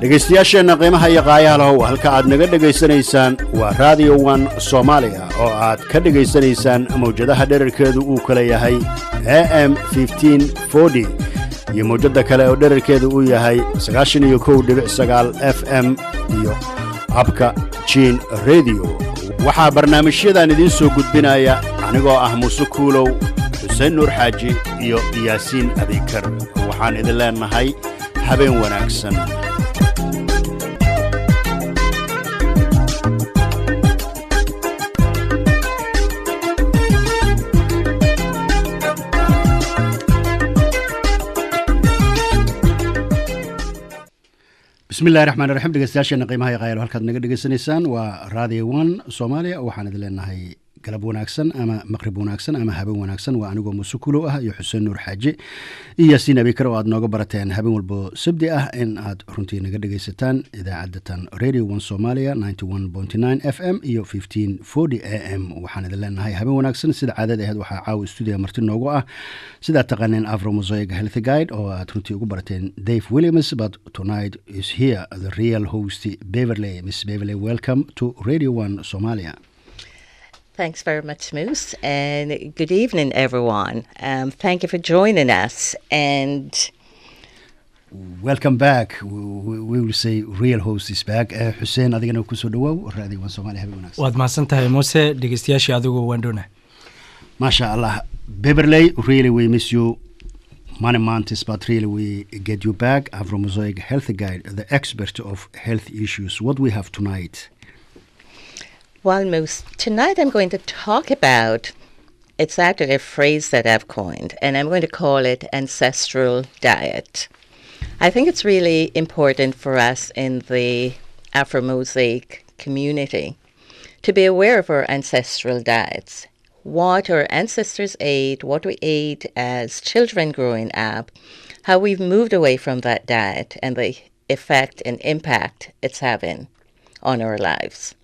dhegaystayaasheenna qiimaha iyo qaayaha lahow halka aad naga dhegaysanaysaan waa Radio 1 Somaliya oo aad ka dhegaysanaysaan mawjadaha dhererkeedu uu kala yahay AM 1540 iyo mawjada kale oo dhererkeedu uu yahay 91.9 FM iyo abka Chin Radio. waxaa barnaamijyadan idiin soo gudbinaya anigoo ah Muuse Kuulow, Xuseen Nuur Xaaji iyo Yaasiin Abikar. waxaan idin leenahay habeen wanaagsan. بسم الله الرحمن الرحيم. dhegeystayaasheenna qiimaha iyo qaayalo halkaad naga dhegaysanaysaan waa Radio 1 Somaliya. waxaan idin leenahay galab wanaagsan ama maqrib wanaagsan ama habeen wanaagsan. waa anigoo Muuse Kuulow ah iyo Xuseen Nuur Xaaji iyo Yaasiin Abikar oo aad nooga barateen habeen walba sabti ah in aad runtii naga dhegaysataan idaacaddan Radio 1 Somaliya 91.9 FM iyo 1540 AM. waxaan idin leenahay habeen wanaagsan. sida caadada ahayd waxaa caawa studio marti noogu ah sida taqaaneen Afro Mosaic Health Guide oo aad runtii ugu barateen Dave Williams, but tonight is here the real host Beverly. Miss Beverly, welcome to Radio 1 Somalia. Thanks very much, Moose, and good evening, everyone. Thank you for joining us, and welcome back. We will say real host is back. Hussein, adigana kusoo dhawow Radio 1 Somalia habeen wanaagsan. waad mahadsantahay Muuse, dhegeystayaashii adigu waan doonaa. Masha Allah. Beverly, really we miss you many months, but really we get you back. Afro Mosaic Health Guide, the expert of health issues. What we have tonight? well, Moose, tonight I'm going to talk about, it's actually a phrase that I've coined, and I'm going to call it ancestral diet. I think it's really important for us in the Afro-Mosaic community to be aware of our ancestral diets, what our ancestors ate, what we ate as children growing up, how we've moved away from that diet, and the effect and impact it's having on our lives.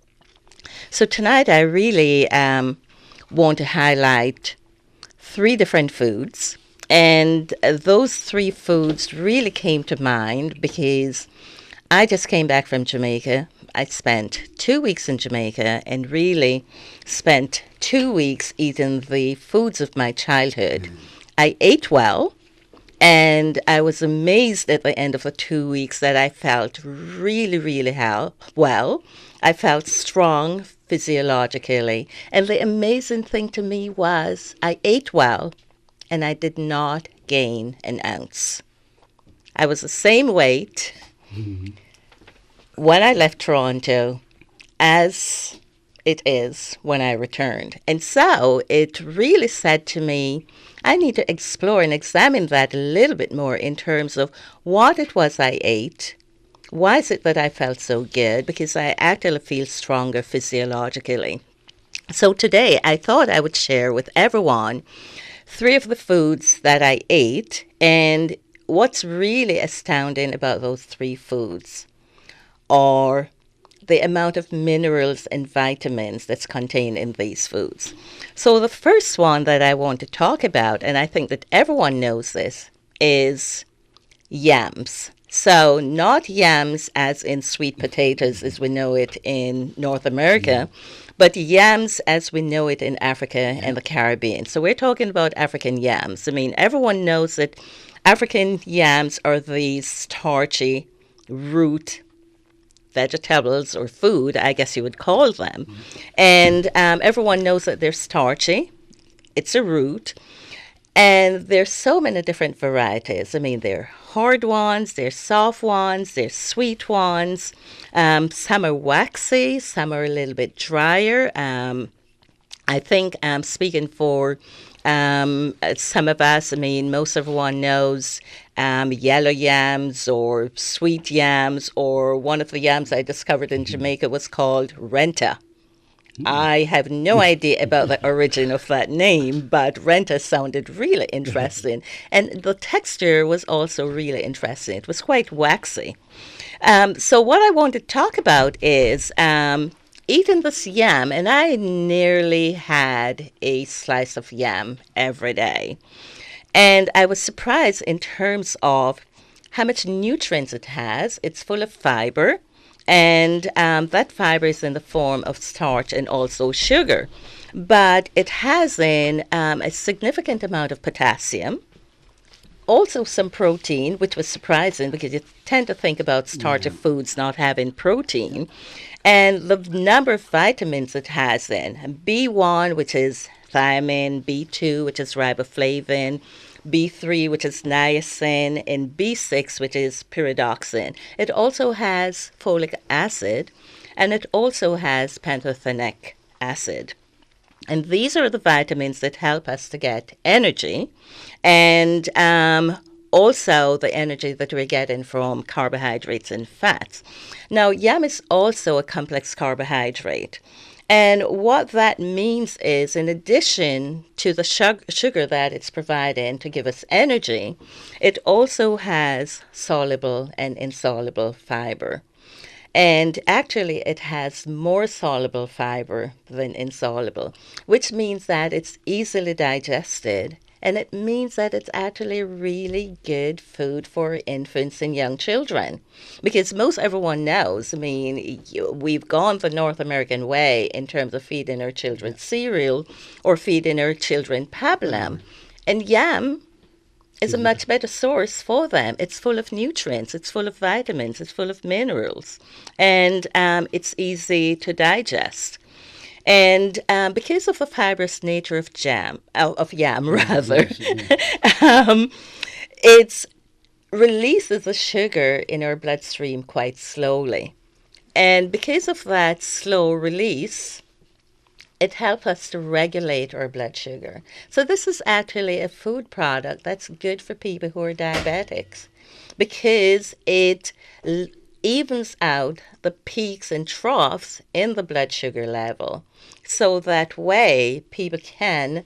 So tonight I really want to highlight 3 different foods, and those 3 foods really came to mind because I just came back from Jamaica. I spent 2 weeks in Jamaica and really spent 2 weeks eating the foods of my childhood. I ate well, and I was amazed at the end of the 2 weeks that I felt really, really well. I felt strong physiologically. And the amazing thing to me was I ate well, and I did not gain an ounce. I was the same weight when I left Toronto as it is when I returned. And so it really said to me, I need to explore and examine that a little bit more in terms of what it was I ate. Why is it that I felt so good? Because I actually feel stronger physiologically. So today I thought I would share with everyone 3 of the foods that I ate, and what's really astounding about those 3 foods are the amount of minerals and vitamins that's contained in these foods. So the first one that I want to talk about, and I think that everyone knows this, is yams. So not yams as in sweet potatoes as we know it in North America, but yams as we know it in Africa and the Caribbean. So we're talking about African yams. I mean, everyone knows that African yams are these starchy root vegetables or food, I guess you would call them. And everyone knows that they're starchy. It's a root. And there's so many different varieties. I mean, they're hard ones, there's soft ones, there's sweet ones. Some are waxy, some are a little bit drier. I think speaking for some of us, I mean, most everyone knows yellow yams or sweet yams, or one of the yams I discovered in Jamaica was called renta. I have no idea about the origin of that name, but renta sounded really interesting. And the texture was also really interesting. It was quite waxy. So what I want to talk about is eating this yam, and I nearly had a slice of yam every day. And I was surprised in terms of how much nutrients it has. It's full of fiber, and that fiber is in the form of starch and also sugar. But it has in a significant amount of potassium, also some protein, which was surprising because you tend to think about starchy foods not having protein, and the number of vitamins it has in B1, which is thiamine, B2, which is riboflavin, B3, which is niacin, and B6, which is pyridoxine. It also has folic acid, and it also has pantothenic acid. And these are the vitamins that help us to get energy, and also the energy that we're getting from carbohydrates and fats. Now, yam is also a complex carbohydrate. And what that means is, in addition to the sugar that it's providing to give us energy, it also has soluble and insoluble fiber. And actually, it has more soluble fiber than insoluble, which means that it's easily digested. And it means that it's actually really good food for infants and young children. Because most everyone knows, I mean, we've gone the North American way in terms of feeding our children cereal or feeding our children pablum. And yam is a much better source for them. It's full of nutrients, it's full of vitamins, it's full of minerals, and it's easy to digest. And because of the fibrous nature of yam rather, it releases the sugar in our bloodstream quite slowly. And because of that slow release, it helps us to regulate our blood sugar. So this is actually a food product that's good for people who are diabetics because it evens out the peaks and troughs in the blood sugar level. So that way people can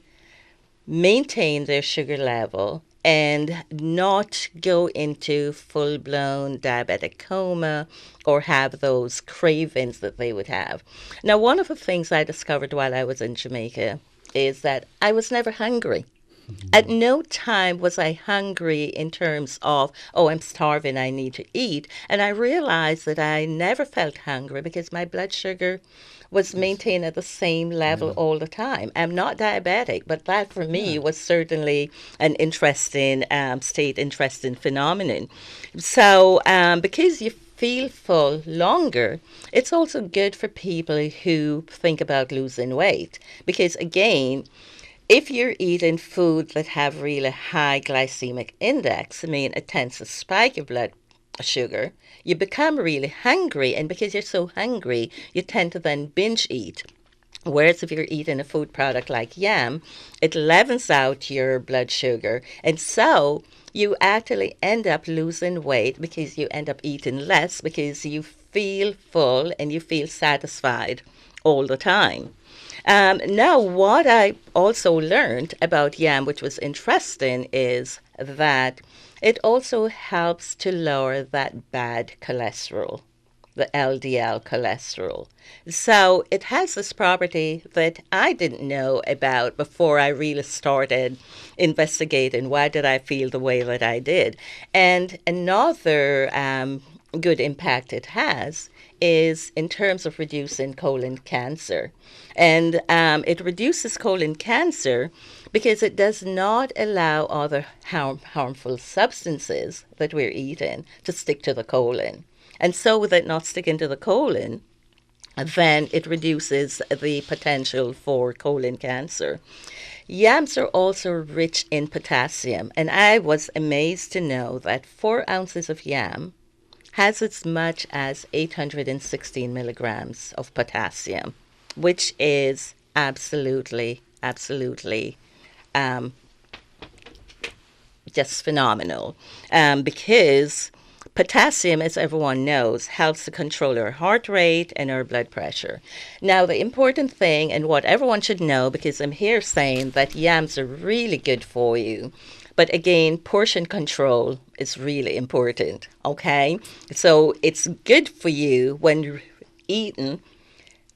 maintain their sugar level and not go into full-blown diabetic coma or have those cravings that they would have. Now, one of the things I discovered while I was in Jamaica is that I was never hungry. At no time was I hungry in terms of, oh, I'm starving, I need to eat. And I realized that I never felt hungry because my blood sugar was maintained at the same level all the time. I'm not diabetic, but that for me was certainly an interesting interesting phenomenon. So because you feel full longer, it's also good for people who think about losing weight. Because again, if you're eating food that have really high glycemic index, I mean, it tends to spike your blood sugar, you become really hungry, and because you're so hungry, you tend to then binge eat. Whereas if you're eating a food product like yam, it levels out your blood sugar, and so you actually end up losing weight because you end up eating less because you feel full and you feel satisfied all the time. Now, what I also learned about yam, which was interesting, is that it also helps to lower that bad cholesterol, the LDL cholesterol. So it has this property that I didn't know about before I really started investigating why did I feel the way that I did. And another good impact it has is in terms of reducing colon cancer. And it reduces colon cancer because it does not allow other harmful substances that we're eating to stick to the colon. And so with it not sticking to the colon, then it reduces the potential for colon cancer. Yams are also rich in potassium, and I was amazed to know that 4 ounces of yam has as much as 816 milligrams of potassium, which is absolutely just phenomenal, because potassium, as everyone knows, helps to control our heart rate and our blood pressure. Now, the important thing, and what everyone should know, because I'm here saying that yams are really good for you, but again, portion control is really important, okay? So it's good for you when you're eating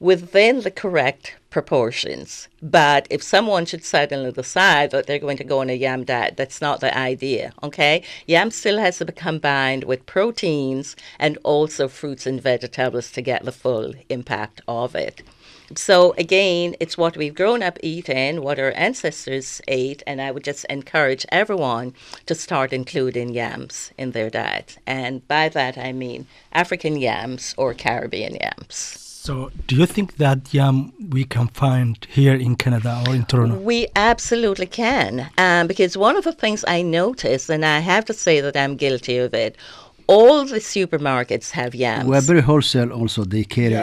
within the correct proportions. But if someone should suddenly decide that they're going to go on a yam diet, that's not the idea, okay? Yam still has to be combined with proteins and also fruits and vegetables to get the full impact of it. So again, it's what we've grown up eating, what our ancestors ate, and I would just encourage everyone to start including yams in their diet. And by that I mean African yams or Caribbean yams. So do you think that yam we can find here in Canada or in Toronto? We absolutely can, because one of the things I noticed, and I have to say that I'm guilty of it, all the supermarkets have yams. We're very wholesale also. They carry.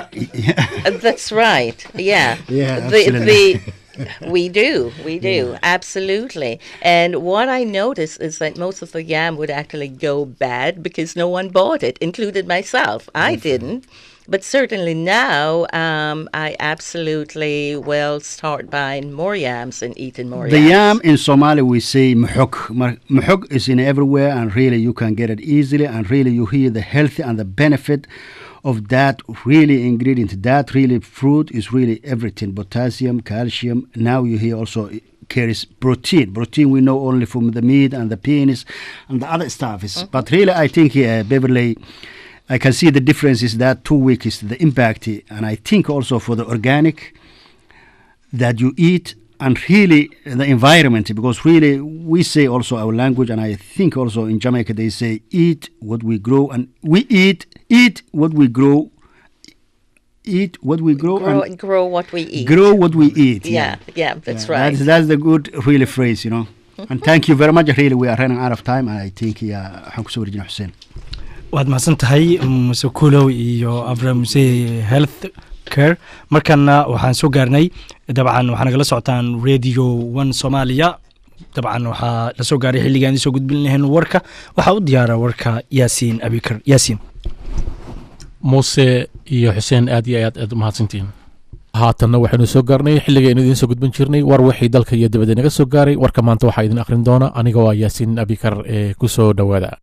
That's right. Yeah. Yeah, absolutely. We do, absolutely. And what I noticed is that most of the yam would actually go bad because no one bought it, including myself. I didn't. But certainly now, I absolutely will start buying more yams and eating more yams. The yam in Somalia we say muhok. Muhok is in everywhere, and really you can get it easily, and really you hear the health and the benefit of that really ingredient. That really fruit is really everything: potassium, calcium. Now you hear also it carries protein. Protein we know only from the meat and the penis and the other stuff. But really, I think Beverly, I can see the difference is that 2 weeks is the impact, and I think also for the organic that you eat, and really the environment, because really we say also our language, and I think also in Jamaica they say eat what we grow, and we eat what we grow, eat what we grow, and grow what we eat. Grow what we eat. Yeah, that's right. That's the good really phrase, you know. And thank you very much. Really, we are running out of time, and I think waxaan kusoo warjina Xuseen. waad mahadsan tahay muse kulow iyo Avra Muse Health Care. markana waxaan soo gaarnay dabcan waxaan nagala socotaan Radio 1 Somaliya. dabcan waxaa la soo gaaray xilligaan soo gudbin lahayn warka. waxaa u diyaara warka Yaasiin Abikar. Yaasiin Muse iyo Xuseen aad iyo aad mahadsantiin. haatanna waxaanu soo gaarnay xilligaan idin soo gudbin jirnay war wixii dalka iyo dibadda naga soo gaaray. warka maanta waxaa idin akhrin doona aniga waa Yaasiin Abikar ee ku soo dhawaada.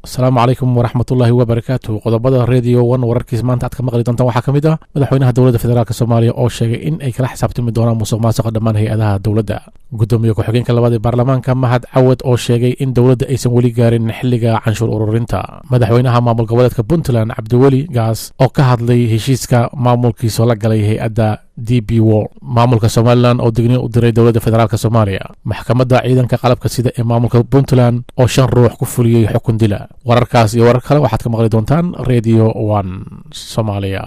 السلام عليكم ورحمة الله وبركاته. قضبضة راديو 1 وركز ما انت عدك مقالي دونتا waxaa kamid ah madaxweynaha dawladda federaalka Soomaaliya oo sheegay in ay kala xisaabtami doonaan musuqmaasuqa dhammaan hay'adaha dawladda. gudoomiye ku-xigeenka labaad ee baarlamaanka Mahad Cawad oo sheegay in dawladda aysan weli gaarin xilliga canshuur ururinta. madaxweynaha maamul goboleedka Puntland Cabdiweli Gaas oo ka hadlay heshiiska maamulkiisa la galay hay'adda DB World. maamulka Somaliland oo digniin u diray dawladda federaalka Soomaaliya. maxkamadda ciidanka qalabka sida ee maamulka Puntland oo 5 ruux ku fuliyay xukun dila. wararkaas iyo warar kale waxaad ka maqli doontaan Radio 1 Somaliya.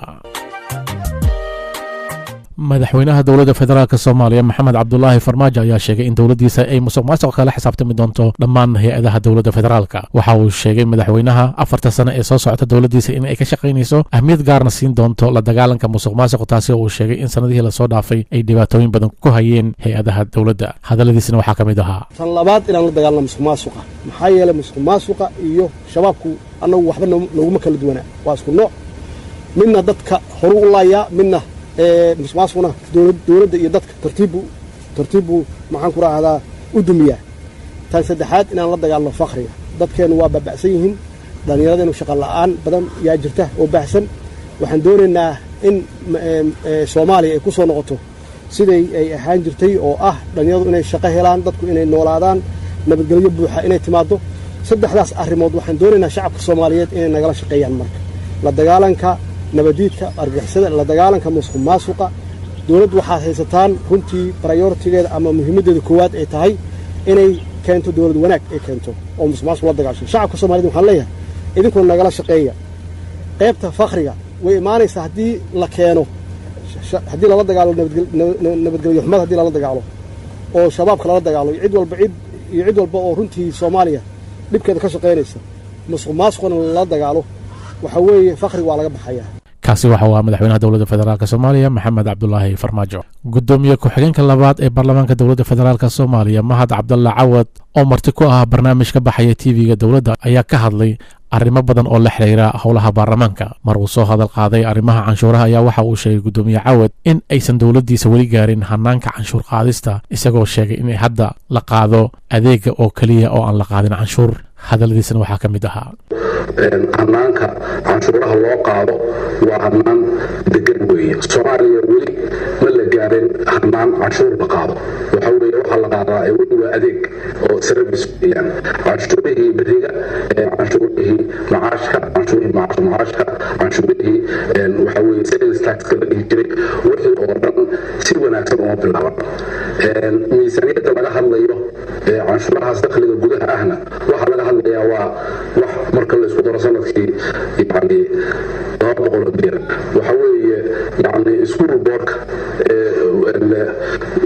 madaxweynaha dawladda federaalka Soomaaliya Maxamed Cabdullaahi Farmaajo ayaa sheegay in dawladdiisa ay musuqmaasuq kala xisaabtami doonto dhammaan hay'adaha dawladda federaalka. waxa uu sheegay madaxweynaha 4 sano ee soo socota dawladdiisa in ay ka shaqaynayso ahmiyad gaarna siin doonto la dagaalanka musuqmaasuq, taasi oo uu sheegay in sanadihii la soo dhaafay ay dhibaatooyin badan ku hayeen hay'adaha dawladda. hadaladiisna waxaa ka mid ahaa tan labaad inaan la dagaalano musuqmaasuqa. maxaa yeelay musuqmaasuqa iyo shabaabku annagu waxba nooguma kala duwanaa, waa isku nooc. midna dadka horu u laayaa, midna musuqmaasuquna dawladda iyo dadka tartiibu maxaan ku raahdaa u dumiyaa. tan saddexaad inaan la dagaalno faqriga. dadkeenu waa baaba'san yihiin, dhallinyaradeennu shaqo la'aan badan yaa jirta oo baahsan. waxaan doonaynaa in Soomaaliya ay ku soo noqoto siday ay ahaan jirtay oo ah dhallinyaradu inay shaqo helaan, dadku inay noolaadaan, nabadgelyo buuxa inay timaado. saddexdaas arrimood waxaan doonaynaa shacabka Soomaaliyeed inay nagala shaqeeyaan. marka la dagaalanka nabadiidka, argagixisada, la dagaalanka musuqmaasuqa, dawladdu waxaad haysataan runtii prioritigeeda ama muhiimaddeeda koowaad ay tahay inay keento dawlad wanaag ay keento oo musuqmaasuq la dagaasho. shacabka Soomaaliyeed waxaan leeyahay idinkuna nagala shaqeeya. qaybta faqriga way imaanaysaa haddii la keeno, haddii lala dagaalo nabadgelyo xumada, haddii lala dagaalo oo shabaabka lala dagaalo iyo cid walba oo runtii Soomaaliya dhibkeeda ka shaqaynaysa, musuqmaasuqna lala dagaalo, waxa weeye faqriga waa laga baxayaa. kaasi waxa uu madaxweynaha dawladda federaalka Soomaaliya Maxamed Cabdullaahi Farmaajo. gudoomiye ku-xigeenka labaad ee baarlamaanka dawladda federaalka Soomaaliya Mahad Cabdulla Cawad oo marti ku ah barnaamij ka baxaya TV-ga dawladda ayaa ka hadlay arrimo badan oo la xiriira howlaha baarlamaanka. mar uu soo hadal qaaday arrimaha canshuuraha ayaa waxa uu sheegay gudoomiye Cawad in aysan dawladdiisa weli gaarin hanaanka canshuur qaadista, isagoo sheegay in hadda la qaado adeega oo kaliya oo aan la qaadin canshuur. hadalladiisana waxaa ka mid ahaa hannaanka canshuuraha loo qaado waa hannaan degan weeye. Soomaaliya weli ma la gaarin hannaan canshuur la qaado. waxa weeye waxa la qaadaa weli waa adeeg oo service weeyaan. canshuurihii beriga, canshuurihii macaashka, canshuurihii macaashka, canshuurihii waxa weeye sales tax-ka la dhihi jiray, wixii oo dhan si wanaagsan uma bilaaban. miisaaniyadda laga hadlayo canshuurahaas dakhliga gudaha ahna waxa laga hadlayaa waa wax marka la isku daro sanadkii yani 200 bilyan. waxa weeye yani iskuul boorka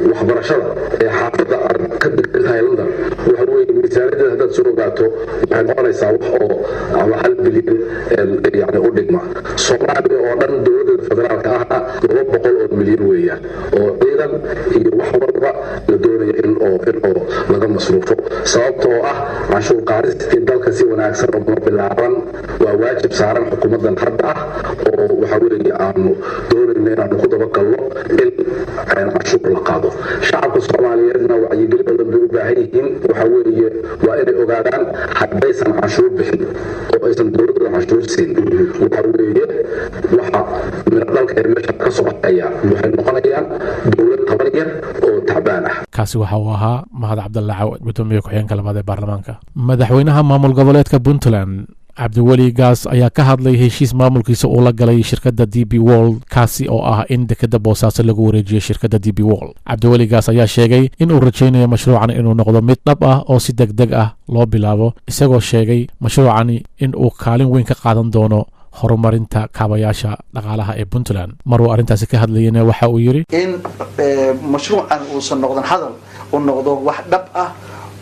waxbarashada xaafadda aan ka deganahay London waxa weeye miisaaniyadda haddaad soo ogaato waxay noqonaysaa wax oo ama 1 bilyan yani u dhigma. Soomaaliya oo dhan dowladda federaalka ahna 200 milyan weeyaan oo ciidan iyo wax walba la doonaya in laga masruufo. sababtoo ah canshuur qaadistii dalka si wanaagsan oo bilaaban waa waajib saaran xukuumaddan hadda ah oo waxa weeye aanu doonayna inaanu ku dabagalno in canshuur la qaado. shacabka Soomaaliyeedna wacyigelin badan bay u baahan yihiin. waxa weeye waa inay ogaadaan haddaysan canshuur bixin oo aysan dowladda canshuur siin waxa weeye waxa dalka ee meesha ka soo baxaya waxay noqonayaan dowlad tabar yar oo tacbaan ah. kaasi waxa uu ahaa mahad cabdalla cawad gudoomiye ku-xigeenka labaad ee baarlamaanka. madaxweynaha maamul goboleedka puntland cabdiweli gaas ayaa ka hadlay heshiis maamulkiisa uu la galay shirkadda DP World kaasi oo ah in dekada boosaaso lagu wareejiyo shirkadda DP World. cabdiweli gaas ayaa sheegay in uu rajaynayo mashruucan inuu noqdo mid dhab ah oo si degdeg ah loo bilaabo, isagoo sheegay mashruucani in uu kaalin weyn ka qaadan doono horumarinta kaabayaasha dhaqaalaha ee puntland. maruu arrintaasi ka hadlayana waxa uu yidhi in mashruucan uusan noqdan hadal uu noqdo wax dhab ah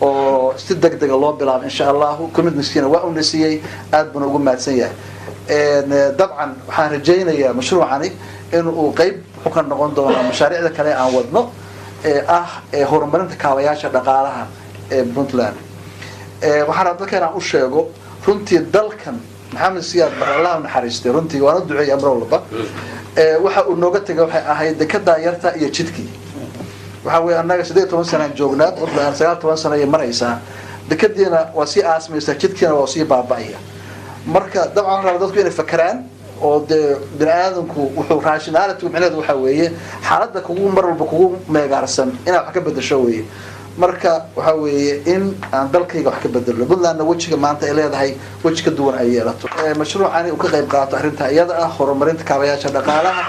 oo si degdega loo bilaabo insha allahu commitmentkiina waa una siiyey aad buna ugu mahadsan yahay. dabcan waxaan rajaynayaa mashruucani in uu qayb wuxuu ka noqon doono mashaariicda kale aan wadno horumarinta kaabayaasha dhaqaalaha ee puntland. waxaan rabaa dadka inaan u sheego runtii dalkan maxamed siyaad bar allah naxariistay runtii waana duceeyay amro walba waxa uu nooga tagay waxay ahayd dekada yarta iyo jidkii. waxa weeye annaga 18 sano joognaa Puntland 19 sano ay maraysaa dekadiina waa si aasmaysa jidkiina waa si baaba'aya. marka dabcan raba dadku inay fakaraan oo bini'aadamku wuxuu rationality macnaheedu waxa weeye xaaladda kugu mar walba kugu meegaarsan inaad wax ka bedesho weeye. marka waxa weeye in aan dalkayga wax ka bedelo Puntlandna wajiga maanta ay leedahay waji ka duwan ay yeelato. mashruucani uu ka qayb qaato arrinta iyada ah horumarinta kaabayaasha dhaqaalaha.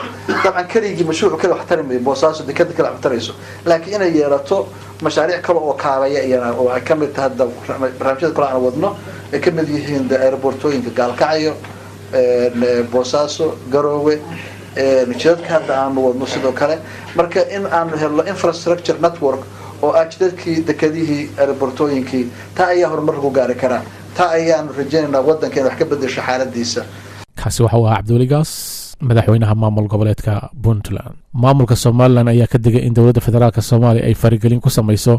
dabcan kaligi mashruuc kale wax tarimay boosaaso dekada kale wax tarayso laakiin inay yeelato mashaariic kale oo kaabaya iyana oo ay kamid tahay barnaamijyada kale aan wadno ay kamid yihiin airportooyinka gaalkacyo boosaaso garoowe jidadka hadda aan wadno sidoo kale. marka in aan helno infrastructure network oo ajdadkii dekadihii airportooyinkii taa ayaa horumar ku gaari karaa. taa ayaanu rajaynaynaa waddanka in wax ka bedesho xaaladiisa. kaasi waxa uu ahaa cabdiweli gaas madaxweynaha maamul goboleedka puntland. maamulka somalilan ayaa ka digay in dowladda federaalk soomaaliya ay farigelin ku samayso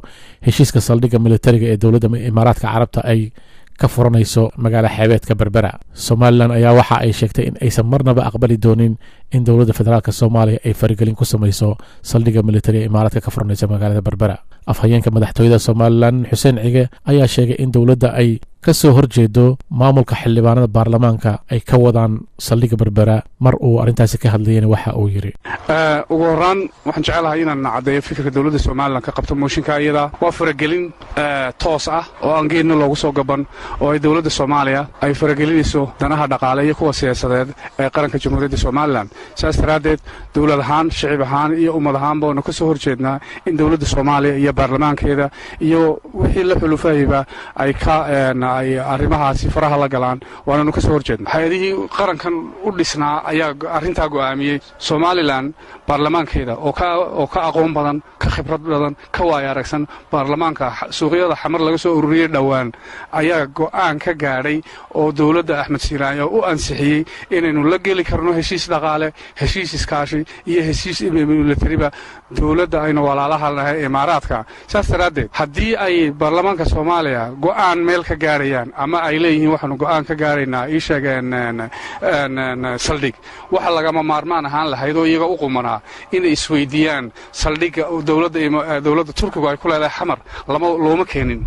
heshiiska saldhigga militariga ee dowladda imaaraadka carabta ay ka furanayso magaala xeebeedka berbera. somalilan ayaa waxa ay sheegtay in aysan marnaba aqbali doonin in dowladda federaalk soomaaliya ay farigelin ku samayso saldhigga militariga imaaraadka ka furanaysa magaalada berbera. afhayeenka madaxtooyada somalilan xuseen cige ayaa sheegay in dowladda ay ka soo horjeedo maamulka xildhibaanada baarlamaanka ay ka wadaan saldhigga berbera. mar uu arrintaasi ka hadlayana waxa uu yidhi ugu horaan waxaan jecelahay inaan caddeeyo fikirka dowladda somalilan ka qabto mooshinka iyada waa faragelin toos ah oo aan geedna loogu soo gaban oo ay dowladda soomaaliya ay faragelinayso danaha dhaqaale iyo kuwa siyaasadeed ee qaranka jamhuuriyadda somalilan. saas daraaddeed dowlad ahaan shicib ahaan iyo ummad ahaanba waanu ka soo horjeednaa in dowladda soomaaliya iyo baarlamaankeeda iyo wixii la xulufahayba ay ay arrimahaasi faraha la galaan waananu ka soo horjeedna. hay-adihii qarankan u dhisnaa ayaa arrintaa go'aamiyey. somalilan baarlamaankeeda oo ka aqoon badan ka khibrad badan ka waaya aragsan baarlamaanka suuqyada xamar laga soo ururiyey dhowaan ayaa go'aan ka gaadhay oo dowladda axmed siiraayo u ansixiyey inaynu la geli karno heshiis dhaqaale, heshiis iskaashi iyo heshiis militariba dowladda aynu walaalaha nahay imaaraadka. saas daraaddeed haddii ay baarlamaanka soomaaliya go'aan meel ka gaarayaan ama ay leeyihiin waxaanu go'aan ka gaaraynaa ii sheegeen saldhig waxa lagama maarmaan ahaan lahayd oo iyaga u qumanaa inay isweydiiyaan saldhigga dowladda turkigu ay ku leedahay xamar looma keenin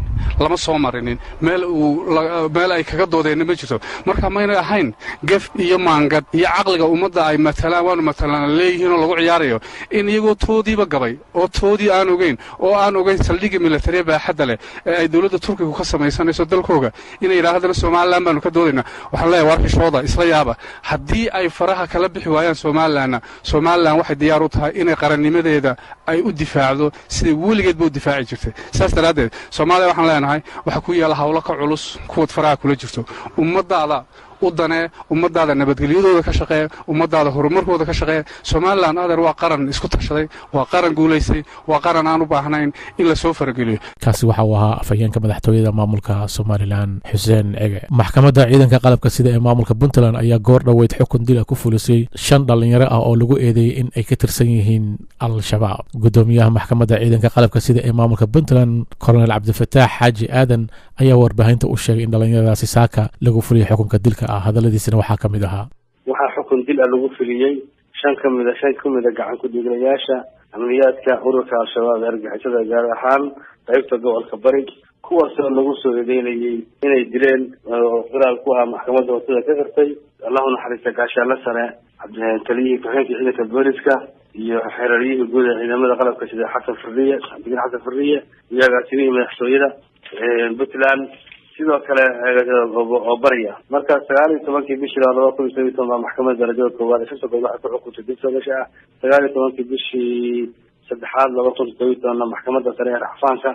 lama soo marinin meel ay kaga doodeen ma jirto marka mayna ahayn gaf iyo maangad iyo caqliga ummadda ay matalaan waanu matalaan leeyihiin oo lagu ciyaarayo in iyagoo toodiiba gabay oo toodii aan ogeyn saldhigga military baaxadda leh ee ay dawladda Turkiga ka samaysanayso dalkooga inay yiraahdaan Soomaaliland baanu ka doodaynaa waxaan leeyahay warkishooda isla yaaba haddii ay faraha kala bixi waayaan Soomaaliland waxay diyaar u tahay inay qarannimadeeda ay u difaacdo sida weligeedba u difaaci jirtay saas daraadeed Soomaaliya waxaan leenahay waxa ku yaala hawlo ka culus kuwad faraha kula jirto ummadaada nabadgelyadooda ka shaqeeya ummadaada horumarkooda ka shaqeeya Somaliland adeer waa qaran isku tashaday waa qaran guuleystay waa qaran aan u baahnayn in la soo farageliyo kaasi waxa uu ahaa afhayeenka madaxtooyada maamulka Somaliland Xuseen Ege maxkamadda ciidanka qalabka sida ee maamulka Puntland ayaa goor dhaweyd xukun dil ku fulisay 5 dhalinyaro ah oo lagu eedeeyay in ay ka tirsan yihiin al-shabaab gudoomiyaha maxkamadda ciidanka qalabka sida ee maamulka Puntland Colonel Cabdifataax Xaaji Aadan ayaa warbaahinta u sheegay in dhalinyaradaasi saaka lagu fuliyay xukunka dilka hadaladiisana waxaa ka mid ahaa waxaa xukun dil lagu fuliyay shan ka mid gacan ku dhiiglayaasha amniyaadka ururka al-shabaab argagixisada gaar ahaan qaybta gobolka bari kuwaasoo lagu soo eedeynayay inay dileen qiraal ku ah maxkamadda wadada ka gartay allahu naxariista gaashaale sare taliyihii ku-xigeenka ciidanka booliska iyo xeerariyihii guud ee ciidamada qalabka sida xasan fariye iyo agaasimihii madaxtooyada Puntland sidoo kale oo bariya marka 19 bishii 2017 maxkamadda darajada koowaad ee Soomaaliya waxay ku xukuntay dil soogasha 19 bishii 3 2017 maxkamadda sare ee Racfaanka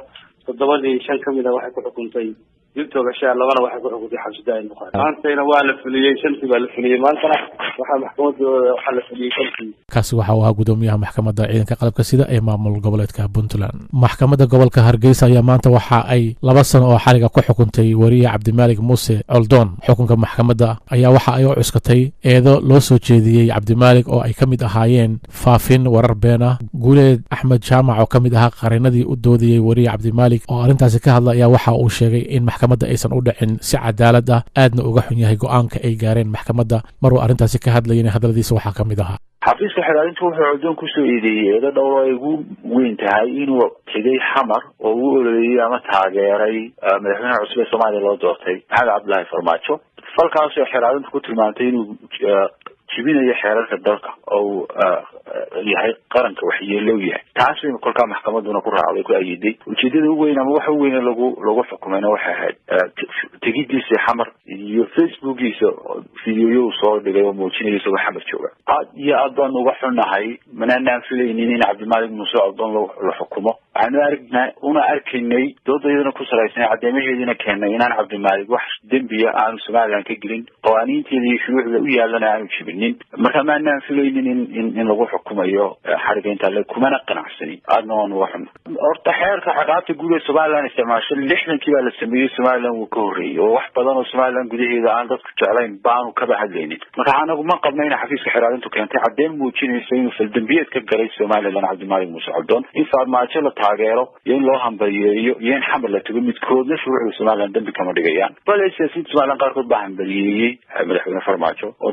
7 kamid ah waxay ku xukuntay dil soogasha labana waxay ku xukuntay xabsi daa'im maantayna waa la fuliyay shantii baa la fuliyay maantana waxaa maxkamadda waxa la fuliyay shantii kaasi waxa uu ahaa gudoomiyaha maxkamadda ciidanka qalabka sida ee maamul goboleedka Puntland maxkamadda gobolka Hargeysa ayaa maanta waxa ay 2 sano oo xariga ku xukuntay wariye Cabdimaalik Muuse Coldoon xukunka maxkamadda ayaa waxa ay u cuskatay eedo loo soo jeediyay Cabdimaalik oo ay kamid ahaayeen faafin warar been ah guuleed Axmed Jaamac oo kamid ahaa qarinadii u doodiyay wariye Cabdimaalik oo arintaasi ka hadlaya waxa uu sheegay in maxkamadda aysan u dhicin si cadaalad ah aadna uga xun yahay go'aanka ay gaareen maxkamadda maruu arintaasi ka hadlayeen hadaladiisa waxa kamid ahaa xafiiska xiraarintu wuxuu Coldoon ku soo eedeeyay eedo dhowr ay ugu weyn tahay inuu xigay xamar oo uu ololeeyay ama taageeray madaxweynaha cusub ee Soomaaliya loo doortay Maxamed Cabdullaahi Farmaajo falkaas oo xiraarintu ku tilmaantay inuu jibinayo xeerarka dalka oo yahay qaranka waxyeellow yahay taas in kolka maxkamaduna ku raacday ku ayiday ujeedada ugu weyn ama waxa weyn lagu xukumayna waxa ahayd tigidiisa xamar iyo facebookiisa fiidiyo soo dhigay oo muujinayay isagoo xamar jooga aad baan uga xunahay manaan filaynin in Cabdimaalik Muuse Coldoon la xukumo waxaan arkaynay doodayadana ku salaysan cadeymaheedina keenay inaan Cabdimaalik wax dembiya aan Soomaaliland ka gelin qawaaniinteeda iyo shuruucda u yaalana aanu jibinin marka maanaan filaynin in lagu xukumayo xarigeynta la kumana qanacsanin aadna waan uga xun horta xeerka ciqaabta guud ee Soomaaliland isticmaasho 60kii baa la sameeyay Soomaaliland uu ka horeeyay oo wax badan oo Soomaaliland gudaheeda aan dadku jeclayn baanu ka bahadlaynin marka anagu ma qabnayna xafiiska xiraarintu keentay cadeyn muujinaysa inuu faldambiyeed ka galay Soomaaliland Cabdimaalik Muuse Coldoon in Farmaajo la taageero iyo in loo hambaliyeeyo iyo in xamar la tago midkoodna shuruucda Soomaaliland dambi kama dhigayaan balse siyaasiyiinta Soomaaliland qaarkood baa hambaliyay madaxweyne Farmaajo oo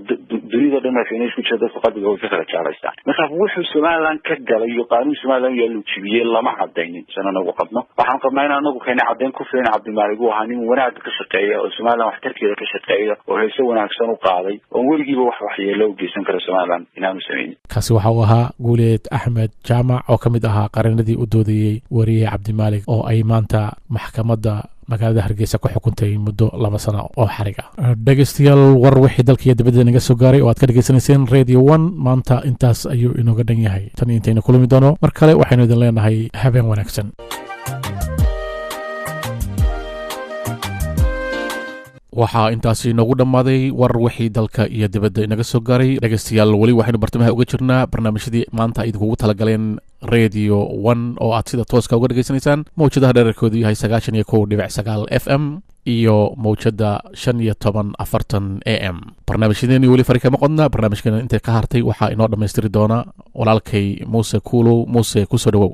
dunida dhan ay isku jirto dadka qadiga oo fikra jeclaystaan marka wuxuu Soomaaliland ka galay iyo qaanuun Soomaaliland yaa loo jibiyay lama cadeynin sanana ugu qabno waxaan qabnaa in anagu keenay cadeyn ku filan Cabdimaalik uu ahaa nin wanaag ka shaqeeya oo Soomaaliland wax tarkiisa ka shaqeeya oo heeso wanaagsan u qaaday oo weligiiba wax waxyeelo u geysan kara Soomaaliland inaanu sameeyay kaasi waxa uu ahaa guuleed Axmed Jaamac oo kamid ahaa qarinadii u doodayay wariye Cabdimaalik oo ay maanta maxkamadda magaalada Hargeysa ku xukuntay muddo 2 sano oo xarig ah dhageystayaal war wixii dalka iyo dibadda naga soo gaaray oo aad ka dhageysanayseen Radio 1 maanta intaas ayuu inooga dhan yahay tan intayna kulmi doono mar kale waxaynu idin leenahay habeen wanaagsan waxaa intaasi inoogu dhammaaday war wixii dalka iyo dibadda inaga soo gaaray dhegeystayaal weli waxaynu bartamaha uga jirnaa barnaamijyadii maanta ay idinkugu talagaleen Radio 1 oo aad sida tooska uga dhageysanaysaan mawjadaha dhererkoodu yahay 91.9 FM iyo mawjada 1540 AM barnaamijyadeeni weli fari kama qodna barnaamijkeena intay ka hartay waxaa inoo dhammaystiri doona walaalkay Muuse Kuulow Muuse kusoo dhawow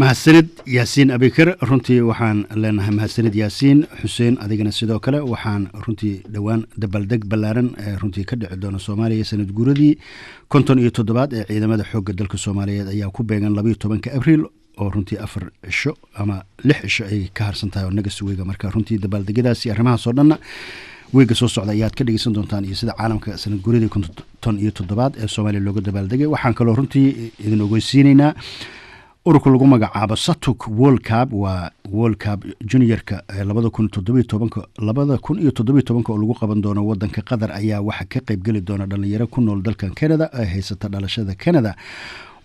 mahadsanid yaasiin abikar runtii waxaan leenahay mahadsanid yaasiin xuseen adigana sidoo kale waxaan runtii dhowaan dabaldeg ballaaran runtii ka dhici doona Soomaaliya sanad guuradii 57 ee ciidamada xoogga dalka Soomaaliyeed ayaa ku beegan 12 Abriil oo runtii 4 cisho ama 6 cisho ay ka harsan tahay oo naga suweyga marka runtii dabaaldegyadaasi arrimahaas oo dhanna weega soo socda ayaad ka dhegeysan doontaan iyo sida caalamka sanad guuridii 57 ee Soomaaliya looga dabaaldegay waxaan kaloo runtii idin ogeysiinaynaa ururka lagu magacaabo Satuk World Cup waa World Cup Juniorka 2017 oo lagu qaban doono wadanka Qatar ayaa waxa ka qayb gali doona dhalinyaro ku nool dalkan Canada ay haysata dhalashada Canada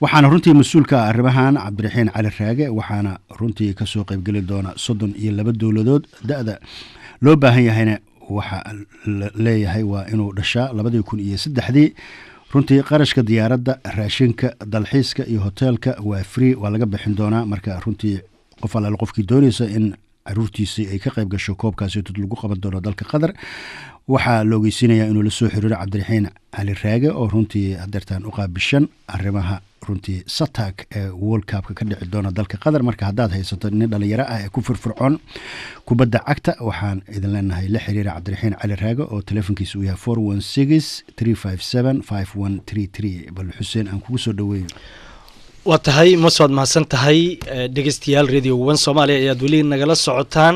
waxaana runtii mas'uulka arrimahan Cabdiraxiin Cali Raage waxaana runtii ka soo qayb gali doona 32 dawladood da'da loo baahan yahayna waxa leeyahay waa inuu dhashaa 2003 runtii qarashka diyaaradda raashinka dalxiiska iyo hoteelka waa free waa laga bixin doonaa marka runtii qof alla qofkii doonaysa in caruurtiisii ay ka qayb gasho koobkaasi lagu qaban doono dalka Qatar waxaa loo geysinayaa inuu la soo xiriiro Cabdiraxiin Cali Raage oo runtii hadeertaan u qaabishan arrimaha runtii Satak ee World Cup ka dhici doona dalka Qatar marka hadaad haysato nin dhalinyaro ah ee ku firfircoon kubadda cagta waxaan idin leenahay la xiriir Cabdiraxiin Cali Raage oo telefonkiisu uu yahay 416-357-5133 bal Xuseen aan kugu soo dhaweeyo waa tahay mas'ad mahadsan tahay dhegeystayaal Radio 1 Soomaaliya ayaad weli nagala socotaan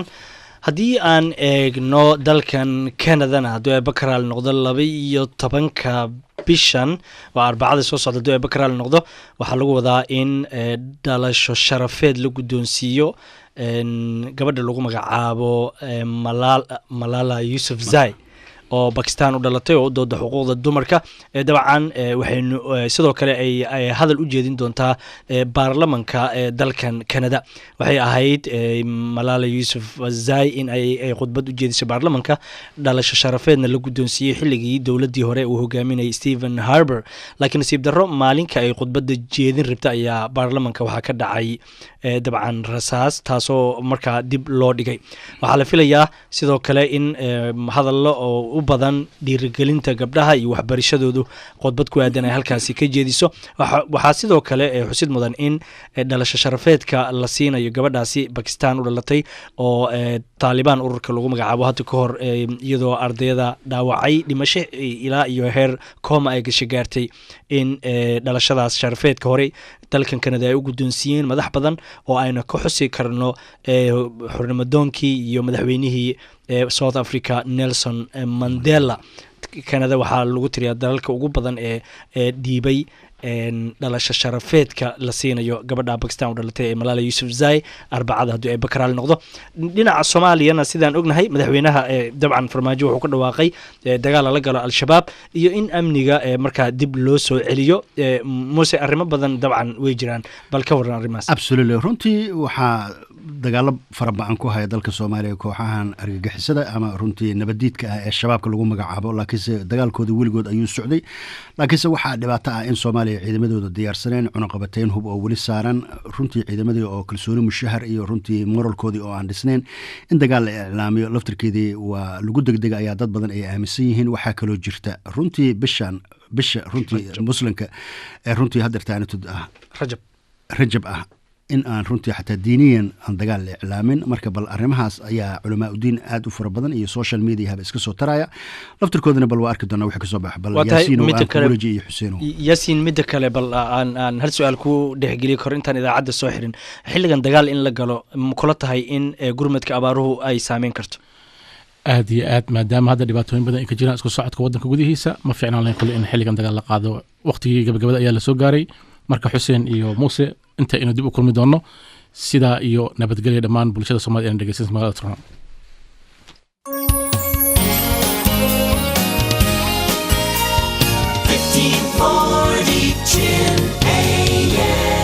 haddii aan eegno dalkan Canada-na haddii ay bakaraal noqdo 12 bishan waa arbacada soo socda haddii ay bakaraal noqdo waxaa lagu wadaa in dhalasho sharafeed la guddoonsiiyo gabadha lagu magacaabo Malala Yousafzai oo Pakistan u dhalatay oo dooda xuquuqda dumarka dabcan waxaynu sidoo kale ay hadal u jeedin doontaa baarlamaanka dalkan Canada waxay ahayd Malala Yousafzai in ay khudbad u jeedisay baarlamaanka dhalasho sharafeedna la guddoonsiiyay xilligii dawladii hore uu hogaaminayay Stephen Harper laakiin nasiib darro maalinka ay khudbadda jeedin rabtay ayaa baarlamaanka waxa ka dhacay dabcan rasaas taasoo markaa dib loo dhigay waxaa la filayaa sidoo kale in hadallo oo u badan dhiirigelinta gabdhaha iyo waxbarashadoodu khudbad ku aadan ay halkaasi ka jeediso waxaa sidoo kale xusid mudan in dhalasho sharafeedka la siinayo gabadhaasi Pakistan u dhalatay oo Taliban ururka lagu magacaabo hadda ka hor iyadoo ardayda dhaawacay dhimasho ilaa iyo heer kooma ay gashay gaartay in dhalashadaas sharafeedka hore dalkan Canada ay u guddoonsiiyeen madax badan oo ayna ka xusi karno xornimadoonkii iyo madaxweynihii South Africa Nelson Mandela Canada waxaa lagu tiriyaa dalalka ugu badan ee dhiibay dhalasho sharafeedka la siinayo gabadha Pakistan u dhalatay ee Malala Yousafzai arbacada haddii ay bakaraal noqdo dhinaca Soomaaliyana sidaan ognahay madaxweynaha dabcan farmaajo wuxuu ka dhawaaqay dagaal la galo al-shabaab iyo in amniga markaa dib loo soo celiyo muuse arrimo badan dabcan way jiraan bal ka waran arrimahaas absolutely runtii waxaa dagaalo fara badan ku haya dalka Soomaaliya kooxahan argagixisada ama runtii nabadiidka ah ee shabaabka lagu magacaabo laakiinse dagaalkooda weligood ayuu socday laakiinse waxaa dhibaato ah in Soomaaliya ciidamadooda diyaarsaneen cunaqabateyn hub oo weli saaran runtii ciidamadii oo kalsooni mushahar iyo runtii moralkoodii oo aan dhisnayn in dagaal la iclaamiyo laftirkeedii waa lagu degdega ayaa dad badan ay aaminsan yihiin waxaa kaloo jirta runtii bisha runtii muslimka ee runtii hadeertaantud ah Rajab ah in aan runtii xataa diiniyan aan dagaal la iclaamin marka bal arrimahaas ayaa culamaa u diin aad u fara badan iyo social media haba iska soo taraya laftirkoodana bal waa arki doonaa waxa ka soo baxa bal Yaasiin oo Kureji iyo Xuseen Yaasiin mid kale bal aan hal su'aal ku dhexgeliyo kor intaan idaacadda soo xirin xilligan dagaal in la galo kula tahay in gurmadka abaaruhu ay saameyn karto aad iyo aad maadaama hadda dhibaatooyin badan ay ka jiraan isku socodka waddanka gudihiisa ma fiicnaan lahayn kulli in xilligan dagaal la qaado waqtigii gabagabada ayaa la soo gaaray marka Xuseen iyo Muuse inta inuu dib u kulmi doono sida iyo nabadgelyo dhammaan bulshada Soomaaliyeed ee dhageysan magaalada Toronto AM